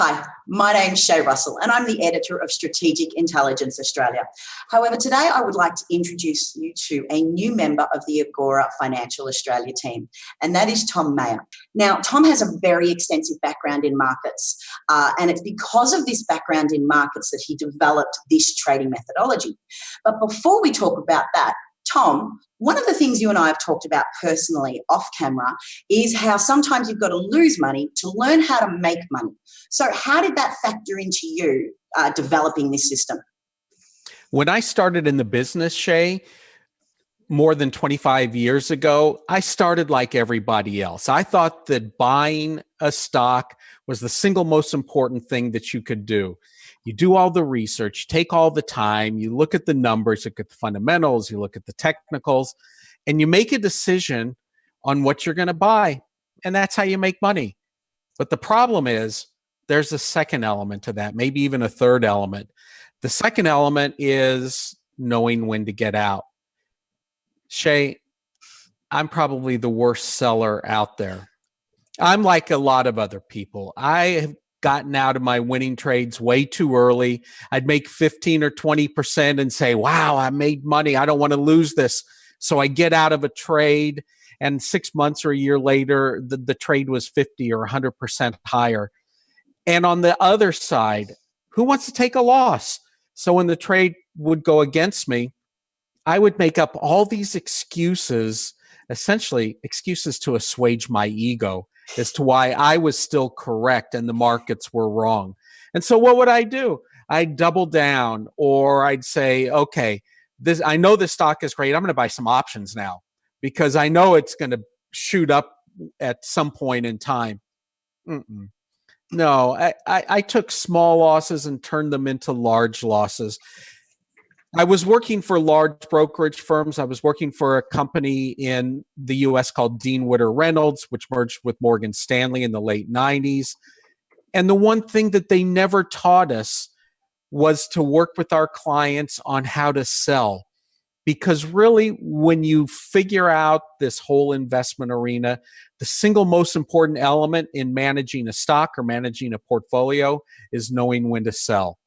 Hi, my name's Shay Russell and I'm the editor of Strategic Intelligence Australia. However, today I would like to introduce you to a new member of the Agora Financial Australia team, and that is Tom Meyer. Now, Tom has a very extensive background in markets, and it's because of this background in markets that he developed this trading methodology. But before we talk about that, Tom, one of the things you and I have talked about personally off camera is how sometimes you've got to lose money to learn how to make money. So how did that factor into you developing this system? When I started in the business, Shay, more than 25 years ago, I started like everybody else. I thought that buying a stock was the single most important thing that you could do. You do all the research, take all the time, you look at the numbers, look at the fundamentals, you look at the technicals, and you make a decision on what you're going to buy. And that's how you make money. But the problem is there's a second element to that, maybe even a third element. The second element is knowing when to get out. Shay, I'm probably the worst seller out there. I'm like a lot of other people. I have gotten out of my winning trades way too early. I'd make 15 or 20% and say, wow, I made money. I don't want to lose this. So I get out of a trade, and 6 months or a year later, the trade was 50 or 100% higher. And on the other side, who wants to take a loss? So when the trade would go against me, I would make up all these excuses, essentially excuses to assuage my ego as to why I was still correct and the markets were wrong. And so what would I do? I'd double down, or I'd say, okay, I know this stock is great. I'm going to buy some options now because I know it's going to shoot up at some point in time. No, I took small losses and turned them into large losses. I was working for large brokerage firms. I was working for a company in the U.S. called Dean Witter Reynolds, which merged with Morgan Stanley in the late 90s. And the one thing that they never taught us was to work with our clients on how to sell. Because really, when you figure out this whole investment arena, the single most important element in managing a stock or managing a portfolio is knowing when to sell.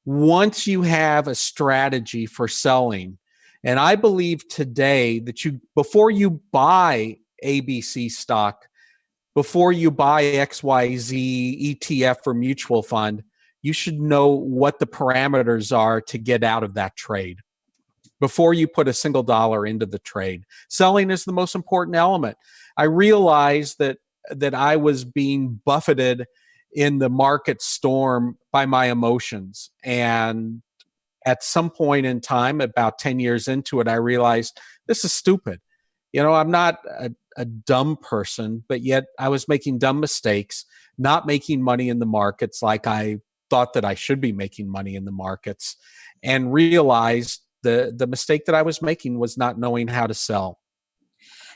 Once you have a strategy for selling, and I believe today that before you buy ABC stock, before you buy XYZ ETF or mutual fund, you should know what the parameters are to get out of that trade before you put a single dollar into the trade. Selling is the most important element. I realized that I was being buffeted in the market storm by my emotions. And at some point in time, about 10 years into it, I realized this is stupid. I'm not a dumb person, but yet I was making dumb mistakes, not making money in the markets like I thought that I should be making money in the markets, and realized the mistake that I was making was not knowing how to sell.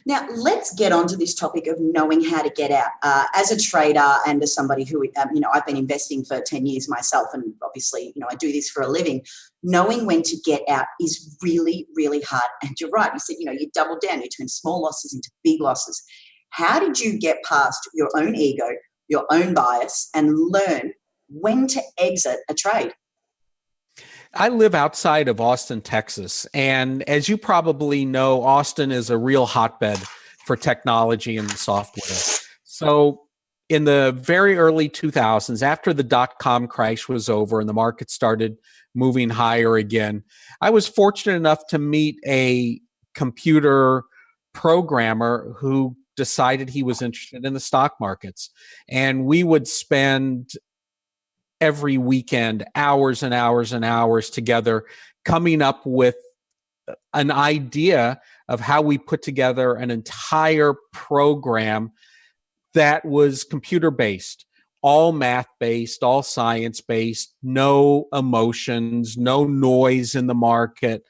Now, let's get on to this topic of knowing how to get out. As a trader and as somebody who, I've been investing for 10 years myself, and obviously, I do this for a living. Knowing when to get out is really, really hard. And you're right. You said, you double down, you turn small losses into big losses. How did you get past your own ego, your own bias, and learn when to exit a trade? I live outside of Austin, Texas. And as you probably know, Austin is a real hotbed for technology and software. So in the very early 2000s, after the dot-com crash was over and the market started moving higher again, I was fortunate enough to meet a computer programmer who decided he was interested in the stock markets. And we would spend every weekend, hours and hours and hours together, coming up with an idea of how we put together an entire program that was computer-based, all math-based, all science-based, no emotions, no noise in the market.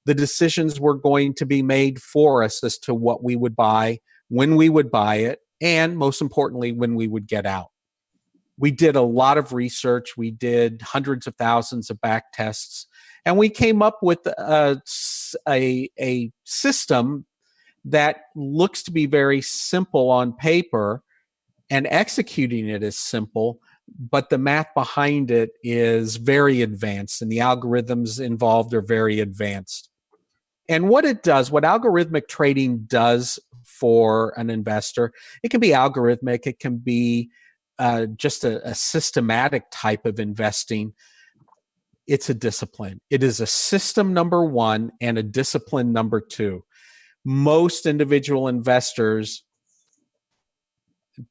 The decisions were going to be made for us as to what we would buy, when we would buy it, and most importantly, when we would get out. We did a lot of research. We did hundreds of thousands of back tests, and we came up with a system that looks to be very simple on paper, and executing it is simple, but the math behind it is very advanced and the algorithms involved are very advanced. And what it does, what algorithmic trading does for an investor, it can be algorithmic, it can be just a systematic type of investing. It's a discipline. It is a system, number one, and a discipline, number two. Most individual investors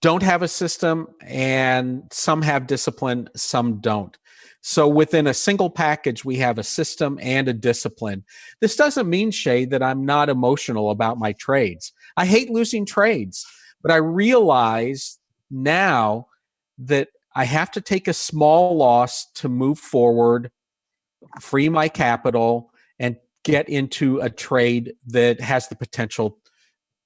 don't have a system, and some have discipline, some don't. So within a single package, we have a system and a discipline. This doesn't mean, Shay, that I'm not emotional about my trades. I hate losing trades, but I realize now that I have to take a small loss to move forward, free my capital, and get into a trade that has the potential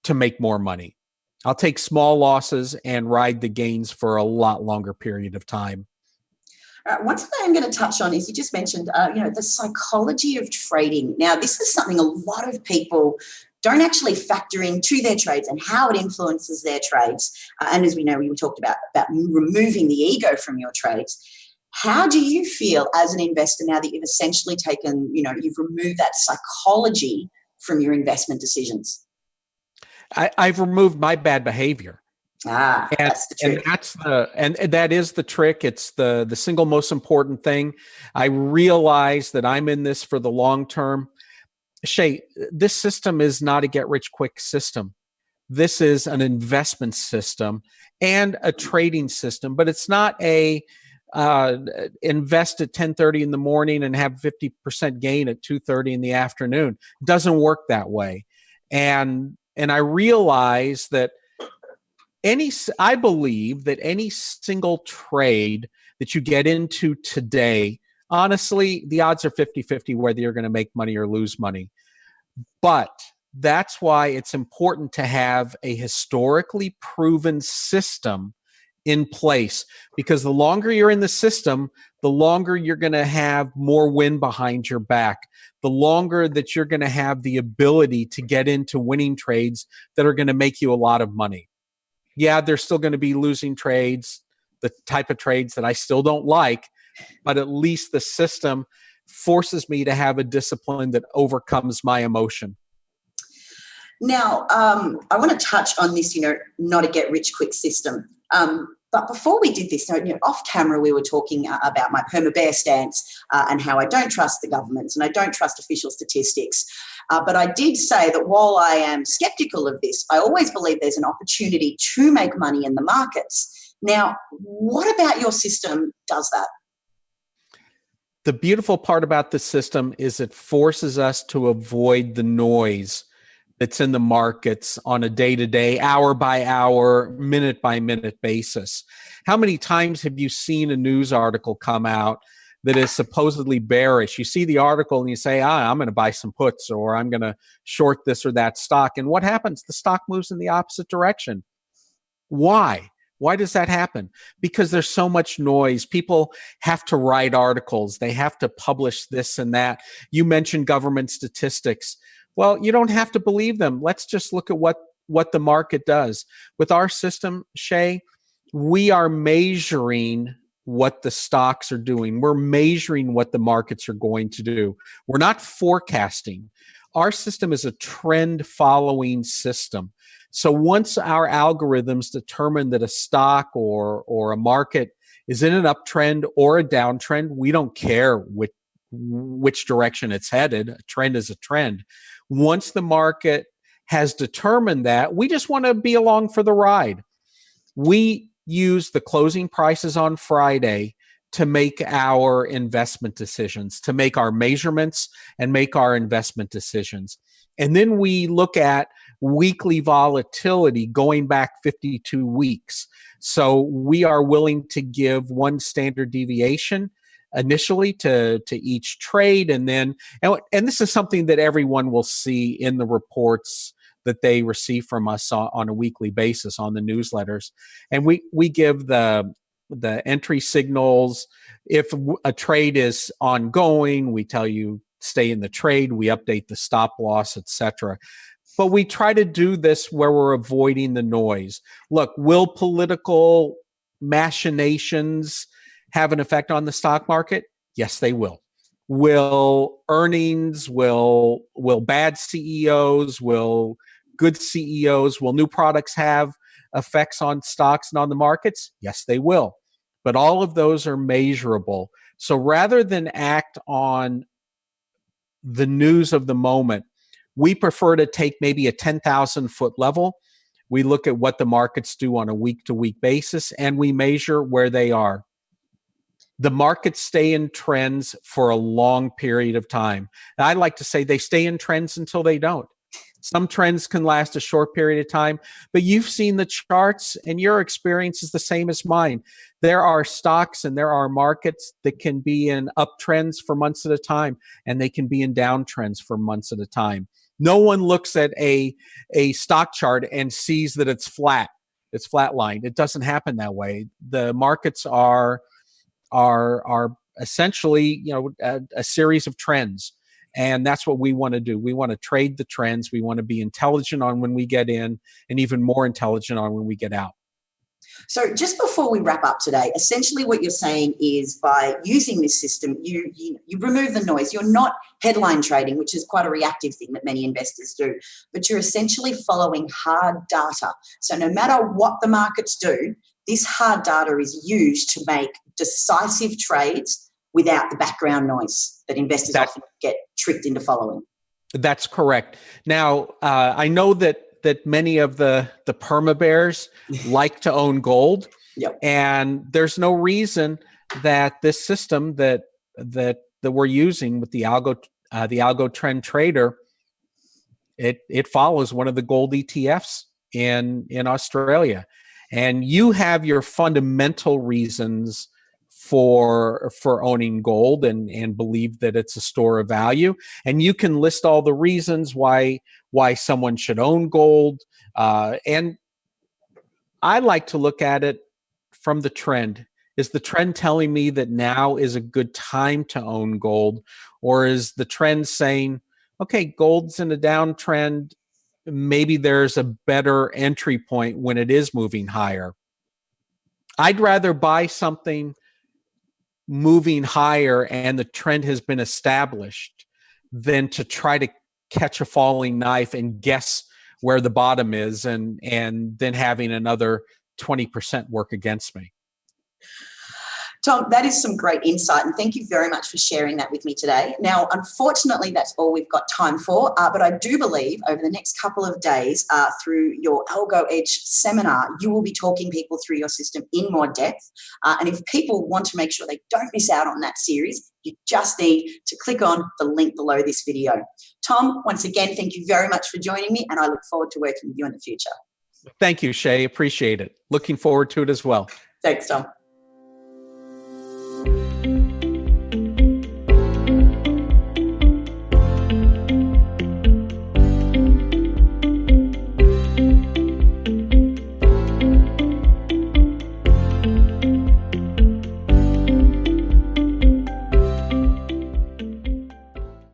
to make more money. I'll take small losses and ride the gains for a lot longer period of time. One thing I'm going to touch on is you just mentioned, the psychology of trading. Now, this is something a lot of people don't actually factor into their trades and how it influences their trades. And as we know, we talked about removing the ego from your trades. How do you feel as an investor now that you've essentially taken, you've removed that psychology from your investment decisions? I've removed my bad behavior. That's the trick. And that is the trick. It's the single most important thing. I realize that I'm in this for the long term. Shay, this system is not a get-rich-quick system. This is an investment system and a trading system, but it's not a invest at 10:30 in the morning and have 50% gain at 2:30 in the afternoon. It doesn't work that way. And I realize that I believe that any single trade that you get into today, honestly, the odds are 50-50 whether you're going to make money or lose money. But that's why it's important to have a historically proven system in place, because the longer you're in the system, the longer you're going to have more wind behind your back, the longer that you're going to have the ability to get into winning trades that are going to make you a lot of money. Yeah, there's still going to be losing trades, the type of trades that I still don't like, but at least the system forces me to have a discipline that overcomes my emotion. Now, I want to touch on this, not a get-rich-quick system. But before we did this, off camera, we were talking about my perma-bear stance and how I don't trust the governments and I don't trust official statistics. But I did say that while I am skeptical of this, I always believe there's an opportunity to make money in the markets. Now, what about your system does that? The beautiful part about the system is it forces us to avoid the noise that's in the markets on a day-to-day, hour-by-hour, minute-by-minute basis. How many times have you seen a news article come out that is supposedly bearish? You see the article and you say, I'm going to buy some puts, or I'm going to short this or that stock. And what happens? The stock moves in the opposite direction. Why? Why does that happen? Because there's so much noise. People have to write articles. They have to publish this and that. You mentioned government statistics. Well, you don't have to believe them. Let's just look at what the market does. With our system, Shay, we are measuring what the stocks are doing. We're measuring what the markets are going to do. We're not forecasting. Our system is a trend-following system. So once our algorithms determine that a stock or a market is in an uptrend or a downtrend, we don't care which direction it's headed. A trend is a trend. Once the market has determined that, we just want to be along for the ride. We use the closing prices on Friday to make our investment decisions, to make our measurements and make our investment decisions. And then we look at weekly volatility going back 52 weeks. So we are willing to give one standard deviation initially to each trade. And this is something that everyone will see in the reports that they receive from us on a weekly basis on the newsletters. And we give the entry signals. If a trade is ongoing, we tell you stay in the trade, we update the stop loss, etc. But we try to do this where we're avoiding the noise. Look, will political machinations have an effect on the stock market? Yes, they will. Will earnings, will bad CEOs, will good CEOs, will new products have effects on stocks and on the markets? Yes, they will. But all of those are measurable. So rather than act on the news of the moment, we prefer to take maybe a 10,000 foot level. We look at what the markets do on a week-to-week basis, and we measure where they are. The markets stay in trends for a long period of time. And I like to say they stay in trends until they don't. Some trends can last a short period of time, but you've seen the charts and your experience is the same as mine. There are stocks and there are markets that can be in uptrends for months at a time, and they can be in downtrends for months at a time. No one looks at a stock chart and sees that it's flat. It's flatlined. It doesn't happen that way. The markets are essentially, a series of trends. And that's what we want to do. We want to trade the trends. We want to be intelligent on when we get in and even more intelligent on when we get out. So just before we wrap up today, essentially what you're saying is by using this system, you remove the noise. You're not headline trading, which is quite a reactive thing that many investors do, but you're essentially following hard data. So no matter what the markets do, this hard data is used to make decisive trades without the background noise that investors often get tricked into following. That's correct. Now, I know that many of the perma bears like to own gold. Yep. And there's no reason that this system that we're using with the algo trend trader, it follows one of the gold ETFs in Australia. And you have your fundamental reasons for owning gold and believe that it's a store of value. And you can list all the reasons why someone should own gold. And I like to look at it from the trend. Is the trend telling me that now is a good time to own gold? Or is the trend saying, okay, gold's in a downtrend, maybe there's a better entry point when it is moving higher? I'd rather buy something moving higher and the trend has been established than to try to catch a falling knife and guess where the bottom is and then having another 20% work against me. Tom, that is some great insight, and thank you very much for sharing that with me today. Now, unfortunately, that's all we've got time for, but I do believe over the next couple of days through your Algo-Edge seminar, you will be talking people through your system in more depth. And if people want to make sure they don't miss out on that series, you just need to click on the link below this video. Tom, once again, thank you very much for joining me, and I look forward to working with you in the future. Thank you, Shay. Appreciate it. Looking forward to it as well. Thanks, Tom.